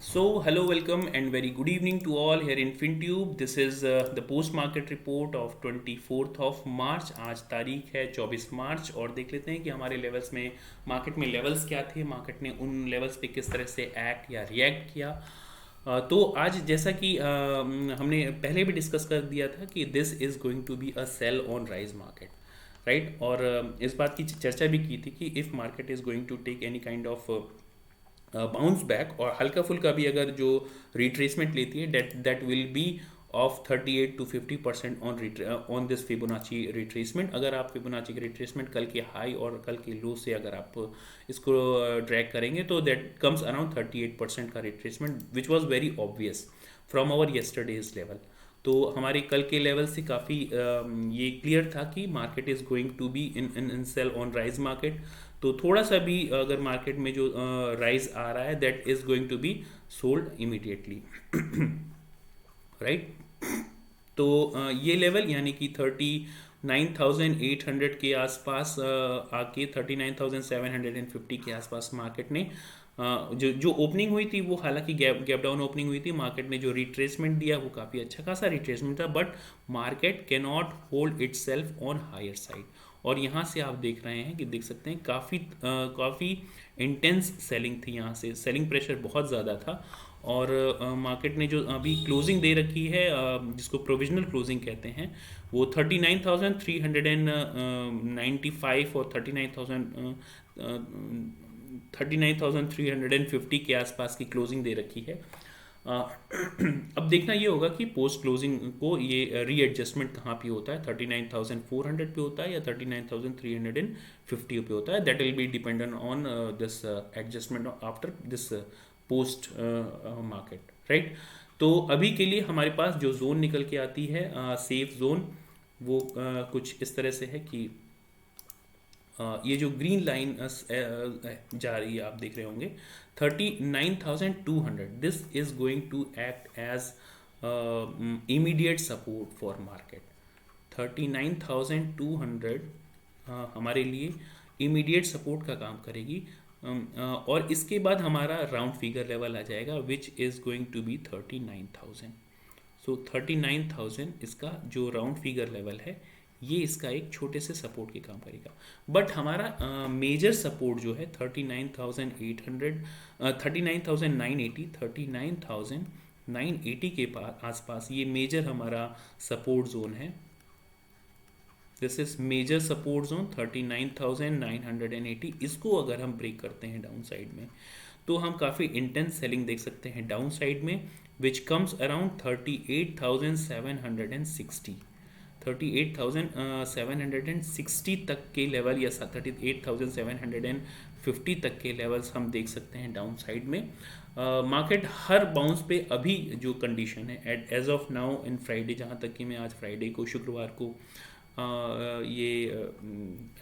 Hello, welcome, and very good evening to all here in FinTube. This is the post market report of 24th of March. आज तारीख है 24 मार्च और देख लेते हैं कि हमारे लेवल्स में मार्केट में लेवल्स क्या थे, मार्केट ने उन लेवल्स पे किस तरह से एक्ट या रिएक्ट किया। तो आज जैसा कि हमने पहले भी डिस्कस कर दिया था कि this is going to be a sell on rise market, right. और इस बात की चर्चा भी की थी कि if market is going to take any kind of bounce back और हल्का फुल्का भी अगर जो रिट्रेसमेंट लेती है that will be of 38 to 50% on this Fibonacci retracement. अगर आप फिबोनाची के रिट्रेसमेंट कल के हाई और कल के लो से अगर आप इसको ड्रैग करेंगे तो दैट कम्स अराउंड 38% का retracement which was very obvious from our yesterday's level. तो हमारे कल के लेवल से काफ़ी ये क्लियर था कि market is going to be in sell on rise market. तो थोड़ा सा भी अगर मार्केट में जो राइज आ रहा है that is going to be sold immediately, right. तो ये लेवल यानी कि 39,800 के आसपास आके 39,750 के आसपास मार्केट ने जो ओपनिंग हुई थी वो हालांकि गैप डाउन ओपनिंग हुई थी। मार्केट ने जो रिट्रेसमेंट दिया वो काफ़ी अच्छा खासा रिट्रेसमेंट था, but market can not hold itself on higher side. और यहाँ से आप देख रहे हैं कि देख सकते हैं काफ़ी इंटेंस सेलिंग थी, यहाँ से सेलिंग प्रेशर बहुत ज़्यादा था। और मार्केट ने जो अभी क्लोजिंग दे रखी है जिसको प्रोविजनल क्लोजिंग कहते हैं वो 39,395 और 39,350 के आसपास की क्लोजिंग दे रखी है। अब देखना ये होगा कि पोस्ट क्लोजिंग को ये रीएडजस्टमेंट कहाँ पे होता है, 39,400 पे होता है या 39,350 पे होता है। That will be dependent on this adjustment after this post market, right. तो अभी के लिए हमारे पास जो जोन निकल के आती है सेफ जोन वो कुछ इस तरह से है कि ये जो ग्रीन लाइन जा रही है आप देख रहे होंगे 39,200, this is going to act as immediate support for market. 39,200 हमारे लिए इमीडिएट सपोर्ट का काम करेगी। और इसके बाद हमारा राउंड फिगर लेवल आ जाएगा which is going to be 39,000। So 39,000 इसका जो राउंड फिगर लेवल है ये इसका एक छोटे से सपोर्ट के काम करेगा। बट हमारा मेजर सपोर्ट जो है 39,800, 39,980, 39,980 के पास आसपास ये मेजर हमारा सपोर्ट जोन है। This is major support zone 39,980। इसको अगर हम ब्रेक करते हैं डाउन साइड में तो हम काफ़ी इंटेंस सेलिंग देख सकते हैं डाउन साइड में विच कम्स अराउंड 38,760, 38,760 तक के लेवल या 38,750 तक के लेवल्स हम देख सकते हैं डाउन साइड में। मार्केट हर बाउंस पे अभी जो कंडीशन है at as of now in Friday, जहाँ तक कि मैं आज फ्राइडे को शुक्रवार को ये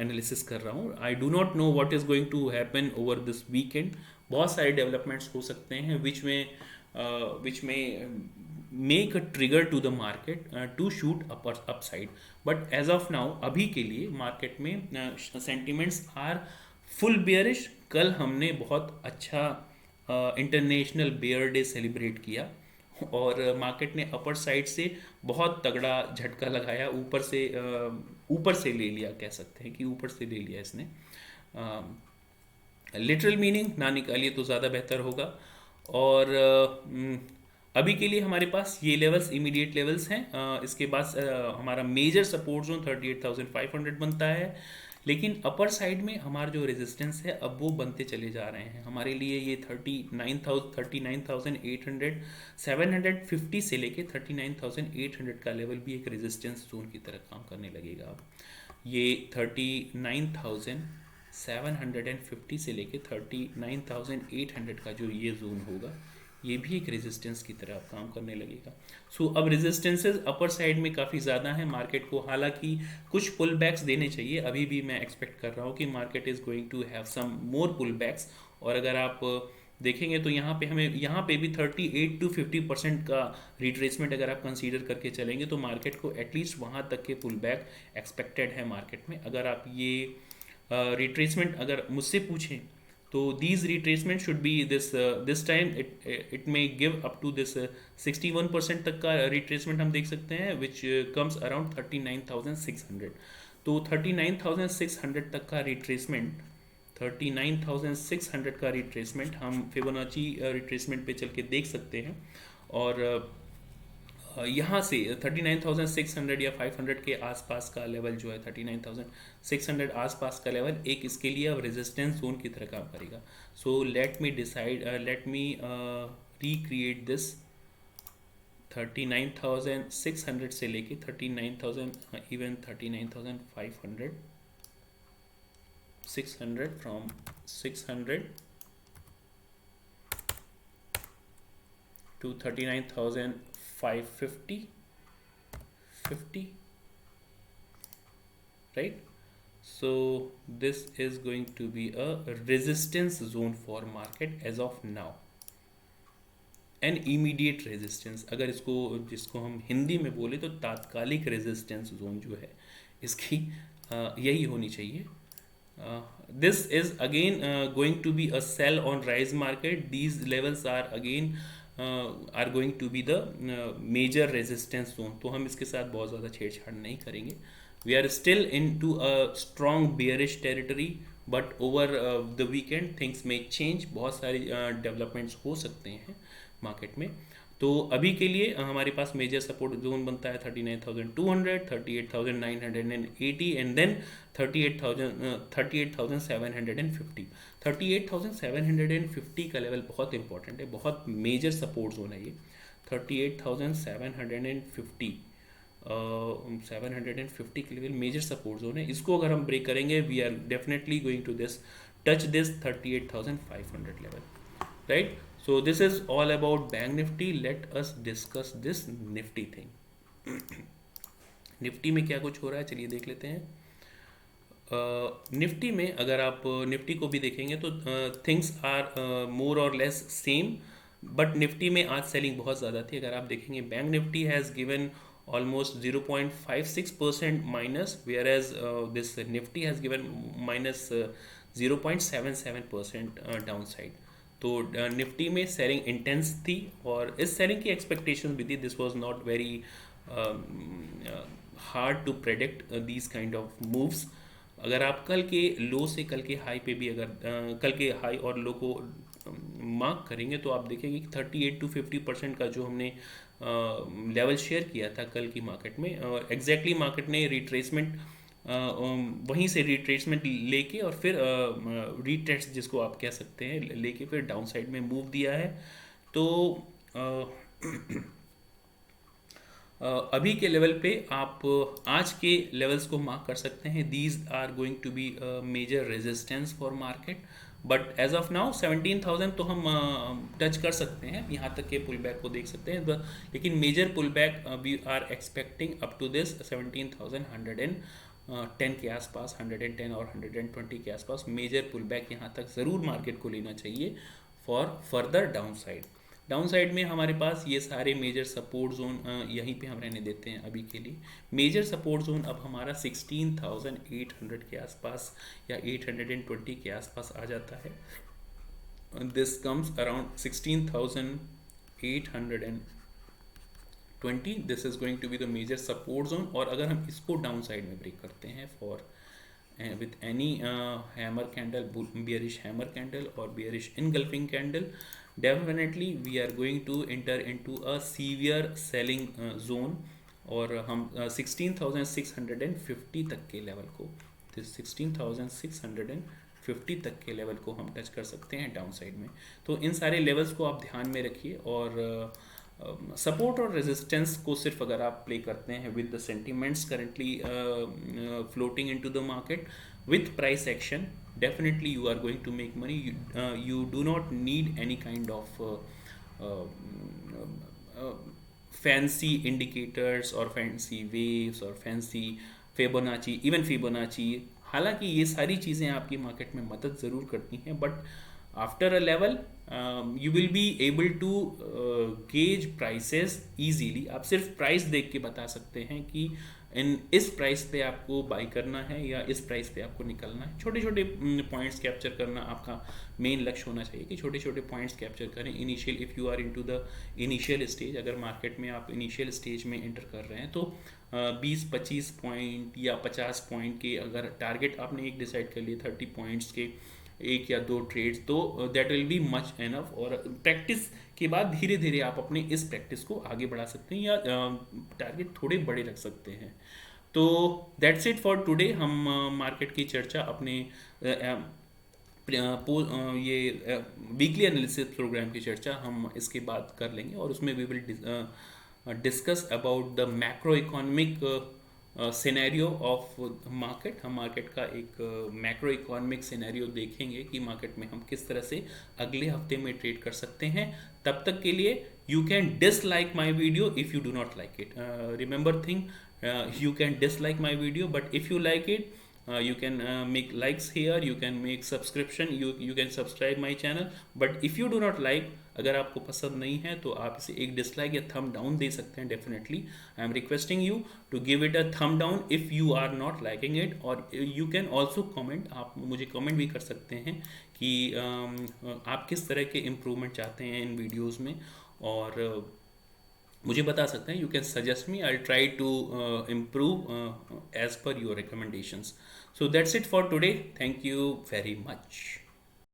एनालिसिस कर रहा हूँ, I do not know what is going to happen over this weekend. बहुत सारे डेवलपमेंट्स हो सकते हैं which may make a trigger to the market to shoot upside. But as of now अभी के लिए मार्केट में सेंटिमेंट्स आर फुल बेयरिश। कल हमने बहुत अच्छा इंटरनेशनल बेयर डे सेलिब्रेट किया और मार्केट ने अपर साइड से बहुत तगड़ा झटका लगाया, ऊपर से ले लिया, कह सकते हैं कि ऊपर से ले लिया इसने। लिटरल मीनिंग ना निकालिए तो ज़्यादा बेहतर होगा। और अभी के लिए हमारे पास ये लेवल्स इमीडिएट लेवल्स हैं। इसके बाद हमारा मेजर सपोर्ट जोन 38,500 बनता है, लेकिन अपर साइड में हमारा जो रेजिस्टेंस है अब वो बनते चले जा रहे हैं। हमारे लिए ये 39,800 750 से लेके 39,800 का लेवल भी एक रेजिस्टेंस जोन की तरह काम करने लगेगा। अब ये 39,750 से लेके 39,800 का जो ये जोन होगा ये भी एक रेजिस्टेंस की तरह काम करने लगेगा। सो अब रेजिस्टेंसेस अपर साइड में काफ़ी ज़्यादा है मार्केट को, हालांकि कुछ पुल बैक्स देने चाहिए। अभी भी मैं एक्सपेक्ट कर रहा हूँ कि market is going to have some more pull backs. और अगर आप देखेंगे तो यहाँ पे भी 38 to 50% का रिट्रेसमेंट अगर आप कंसीडर करके चलेंगे तो मार्केट को एटलीस्ट वहाँ तक के पुल बैक एक्सपेक्टेड है मार्केट में। अगर आप ये रिट्रेसमेंट अगर मुझसे पूछें तो these retracement should be this time it may give up to this 61% तक का retracement हम देख सकते हैं, which comes around 39,600. तो 39,600 तक का retracement, 39,600 का रिट्रेसमेंट हम फिबोनाची रिट्रेसमेंट पे चल के देख सकते हैं। और यहाँ से 39,600 या 500 के आसपास का लेवल जो है, 39,600 आसपास का लेवल एक इसके लिए अब रेजिस्टेंस जोन की तरह काम करेगा। So let me recreate this 39,600 से लेके 39,000 even 39,500, 600 from 600 to 39,550, 50, right? So this is going to be a resistance zone for market as of now, an immediate resistance, अगर जिसको हम हिंदी में बोले तो तात्कालिक रेजिस्टेंस जोन जो है इसकी यही होनी चाहिए। This is again going to be a sell on rise market. These levels are again are going to be the major resistance zone. तो हम इसके साथ बहुत ज़्यादा छेड़छाड़ नहीं करेंगे। We are still into a strong bearish territory, but over the weekend things may change. बहुत सारी developments हो सकते हैं मार्केट में। तो अभी के लिए हमारे पास मेजर सपोर्ट जोन बनता है 39,200, 38,980 एंड देन 38,750। 38,750 का लेवल बहुत इंपॉर्टेंट है, बहुत मेजर सपोर्ट जोन है ये 38,750। 750 के लेवल मेजर सपोर्ट जोन है। इसको अगर हम ब्रेक करेंगे we are definitely going to touch this 38,500 level, right? So this is all about Bank Nifty. Let us discuss this Nifty thing. Nifty में क्या कुछ हो रहा है चलिए देख लेते हैं। निफ्टी में अगर आप निफ्टी को भी देखेंगे तो थिंग्स आर मोर और लेस सेम, बट निफ्टी में आज सेलिंग बहुत ज़्यादा थी। अगर आप देखेंगे bank Nifty has given almost 0.56% minus, whereas this Nifty has given minus 0.77% downside. तो निफ्टी में सेलिंग इंटेंस थी और इस सेलिंग की एक्सपेक्टेशन भी थी। This was not very hard to predict these kind of moves. अगर आप कल के लो से कल के हाई पे भी अगर कल के हाई और लो को मार्क करेंगे तो आप देखेंगे कि 38 to 50% का जो हमने लेवल शेयर किया था कल की मार्केट में, और एग्जैक्टली मार्केट ने रिट्रेसमेंट वहीं से रिट्रेसमेंट लेके और फिर रीटेस्ट जिसको आप कह सकते हैं लेके फिर डाउन साइड में मूव दिया है। तो अभी के लेवल पे आप आज के लेवल्स को मार्क कर सकते हैं। These are going to be major resistance for market, but as of now 17,000 तो हम टच कर सकते हैं, यहाँ तक के पुल बैक को देख सकते हैं। लेकिन major pull back we are expecting up to this 17,110 के आसपास, 110 और 120 के आसपास मेजर पुल बैक यहाँ तक ज़रूर मार्केट को लेना चाहिए for further down side. Down side में हमारे पास ये सारे मेजर सपोर्ट जोन यहीं पे हम रहने देते हैं अभी के लिए। मेजर सपोर्ट जोन अब हमारा 16,800 के आसपास या 820 के आसपास आ जाता है। This comes around 16,820, this is going to be the major support zone. और अगर हम इसको डाउन साइड में ब्रेक करते हैं for with any hammer candle, bearish hammer candle or bearish engulfing candle, definitely we are going to enter into a severe selling zone। और हम 16,650 तक के लेवल को, 16,650 तक के लेवल को हम टच कर सकते हैं डाउन साइड में। तो इन सारे लेवल्स को आप ध्यान में रखिए और सपोर्ट और रेजिस्टेंस को सिर्फ अगर आप प्ले करते हैं with the sentiments currently floating into the market with price action, definitely you are going to make money. You do not need any kind of fancy indicators और फैंसी वेव्स और fancy Fibonacci, even Fibonacci. हालांकि ये सारी चीज़ें आपकी market में मदद ज़रूर करती हैं, but after a level you will be able to gauge prices easily। आप सिर्फ प्राइस देख के बता सकते हैं कि इस प्राइस पे आपको बाई करना है या इस प्राइस पे आपको निकलना है। छोटे छोटे पॉइंट्स कैप्चर करना आपका मेन लक्ष्य होना चाहिए कि छोटे छोटे पॉइंट्स कैप्चर करें। Initial, if you are into the initial stage, अगर मार्केट में आप इनिशियल स्टेज में एंटर कर रहे हैं तो 20-25 पॉइंट या 50 पॉइंट के अगर टारगेट आपने एक डिसाइड कर लिए 30 पॉइंट्स के एक या दो ट्रेड्स, तो that will be much enough. और प्रैक्टिस के बाद धीरे धीरे आप अपने इस प्रैक्टिस को आगे बढ़ा सकते हैं या टारगेट थोड़े बड़े रख सकते हैं। तो दैट्स इट फॉर टुडे। हम मार्केट की चर्चा अपने ये वीकली एनालिसिस प्रोग्राम की चर्चा हम इसके बाद कर लेंगे और उसमें we will discuss about the macro economic scenario of market. हम मार्केट का एक मैक्रो इकोनॉमिक सिनेरियो देखेंगे कि मार्केट में हम किस तरह से अगले हफ्ते में ट्रेड कर सकते हैं। तब तक के लिए you can dislike my video if you do not like it. Remember thing, you can dislike my video, but if you like it, you can make likes here, you can make subscription, you can subscribe my channel. But if you do not like, अगर आपको पसंद नहीं है तो आप इसे एक dislike या थम डाउन दे सकते हैं। Definitely I am requesting you to give it a thumb down if you are not liking it. और यू कैन ऑल्सो कमेंट, आप मुझे कमेंट भी कर सकते हैं कि आप किस तरह के इम्प्रूवमेंट चाहते हैं इन वीडियोज़ में, और मुझे बता सकते हैं। You can suggest me, I try to improve as per your recommendations. So that's it for today. Thank you very much.